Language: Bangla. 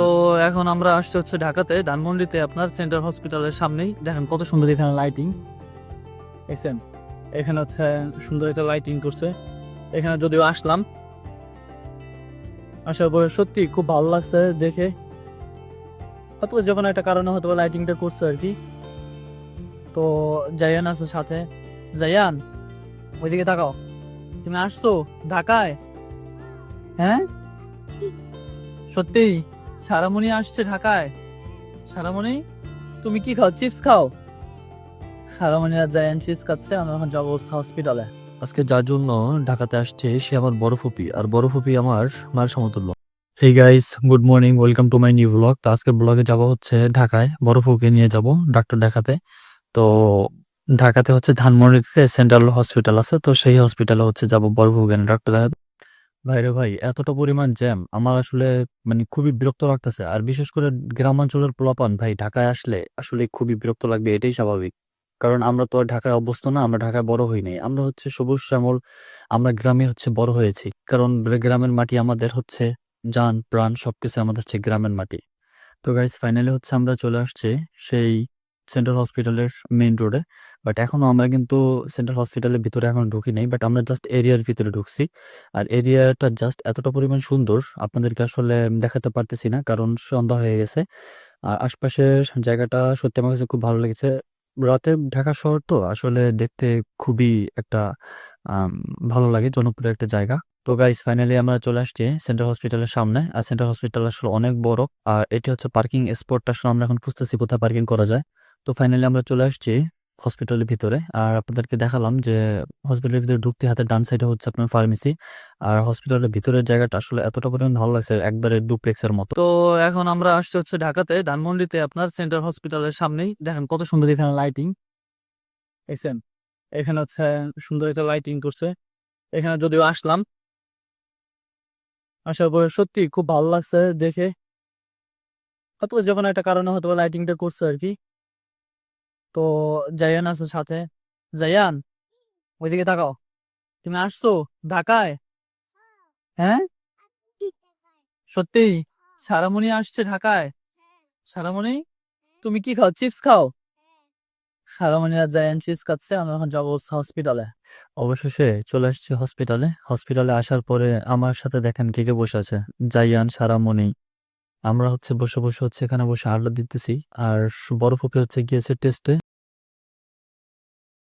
তো এখন আমরা আসছি হচ্ছে ঢাকাতে ধানমন্ডিতে আপনার সেন্ট্রাল হসপিটালের সামনেই। দেখেন কত সুন্দর এখানে লাইটিং, দেখছেন? এখানে হচ্ছে সুন্দর একটা লাইটিং করছে। এখানে যদিও আসলাম, আসার পরে সত্যি খুব ভালো লাগছে দেখে। হয়তো যে কোনো একটা কারণে হয়তো লাইটিংটা করছে আর কি। তো জায়ান আছে সাথে। জায়ান, ওইদিকে তাকাও। তুমি আসছো ঢাকায়? হ্যাঁ, সত্যি? সারামণি আসছে ঢাকায়? সারামণি, তুমি কি খাও? চিপস খাও? সারামণি আর জায়ান চিপস খাচ্ছে, আমরা এখন যাবো হসপিটালে। আজকে যার জন্য ঢাকাতে আসছে সে আমার বড় ফুপি, আর বড় ফুপি আমার মার সমতুল্য। Hey guys, good morning, welcome to my new blog. তো আজকের ব্লগে যাব হচ্ছে ঢাকায় বড় ফুপিকে নিয়ে যাব ডাক্তার দেখাতে। তো ঢাকাতে হচ্ছে ধানমন্ডিতে সেন্ট্রাল হসপিটাল আছে, তো সেই হসপিটালে হচ্ছে যাব বড় ফুপিকে নিয়ে ডাক্তার দেখাতে। ভাইরে ভাই, এতটা পরিমাণ জ্যাম আমার আসলে মানে খুবই বিরক্ত লাগতেছে। আর বিশেষ করে গ্রামাঞ্চলের পোলাপান ভাই ঢাকায় আসলে আসলে খুবই বিরক্ত লাগবে, এটাই স্বাভাবিক। কারণ আমরা তো আর ঢাকায় অভ্যস্ত না, আমরা ঢাকায় বড় হই নাই, আমরা হচ্ছে সবুজ শ্যামল, আমরা গ্রামে হচ্ছে বড় হয়েছি। কারণ গ্রামের মাটি আমাদের হচ্ছে জান প্রাণ, সবকিছু আমাদের হচ্ছে গ্রামের মাটি। তো গাইস ফাইনালি হচ্ছে আমরা চলে আসছি সেই সেন্ট্রাল হসপিটালের মেইন রোডে। বাট এখনো আমরা কিন্তু সেন্ট্রাল হসপিটালের ভিতরে এখন ঢুকি নাই, বাট আমরা জাস্ট এরিয়ার ভিতরে ঢুকছি। আর এরিয়াটা জাস্ট এতটা পরিমাণ সুন্দর আপনাদেরকে আসলে দেখাতে পারতেছি না, কারণ সন্ধ্যা হয়ে গেছে। আর আশপাশের জায়গাটা সত্যি আমার কাছে খুব ভালো লেগেছে। রাতে ঢাকা শহর তো আসলে দেখতে খুবই একটা আম, ভালো লাগে, জনপ্রিয় একটা জায়গা। তো গাইস ফাইনালি আমরা চলে আসছি সেন্ট্রাল হসপিটালের সামনে। আর সেন্ট্রাল হসপিটাল আসলে অনেক বড়। আর এটি হচ্ছে পার্কিং স্পটটা, আসলে আমরা এখন খুঁজতেছি কোথায় পার্কিং করা যায়। তো ফাইনালি আমরা চলে আসছি হসপিটালের ভিতরে। আর আপনাদেরকে দেখালাম যে হসপিটালের ভিতরে ঢুকতে হাতের ডান সাইডে হচ্ছে আপনার ফার্মেসি। আর হসপিটালের ভিতরের জায়গাটা আসলে এতটা পরিমাণ ভালো লাগছে, একবারে ডুপ্লেক্সের মতো। তো এখন আমরা আসছি হচ্ছে ঢাকাতে ধানমন্ডিতে আপনার সেন্ট্রাল হসপিটালের সামনেই। দেখেন কত সুন্দর এখানে লাইটিং, দেখছেন? এখানে হচ্ছে সুন্দর একটা লাইটিং করছে। এখানে যদিও আসলাম, আসার পরে সত্যি খুব ভালো লাগছে দেখে। হয়তো যে কোনো একটা কারণে হয়তো লাইটিংটা করছে আর কি। তো জায়ান আছে সাথে। জায়ান, ওইদিকে তাকাও। তুমি আসছো ঢাকায়? হ্যাঁ, সত্যি? সারামণি আসছে ঢাকায়? সারামণি, তুমি কি খাও? চিপস খাও? সারামণি আর জায়ান চিপস খাচ্ছে, আমরা এখন যাবো হসপিটালে। অবশেষে চলে আসছি হসপিটালে। হসপিটালে আসার পরে আমার সাথে দেখেন কে কে বসে আছে। জায়ান, সারামণি, আমরা হচ্ছে বসে বসে হচ্ছে এখানে বসে আড্ডা দিতেছি। আর বড় ফুপি হচ্ছে গিয়েছে টেস্টে।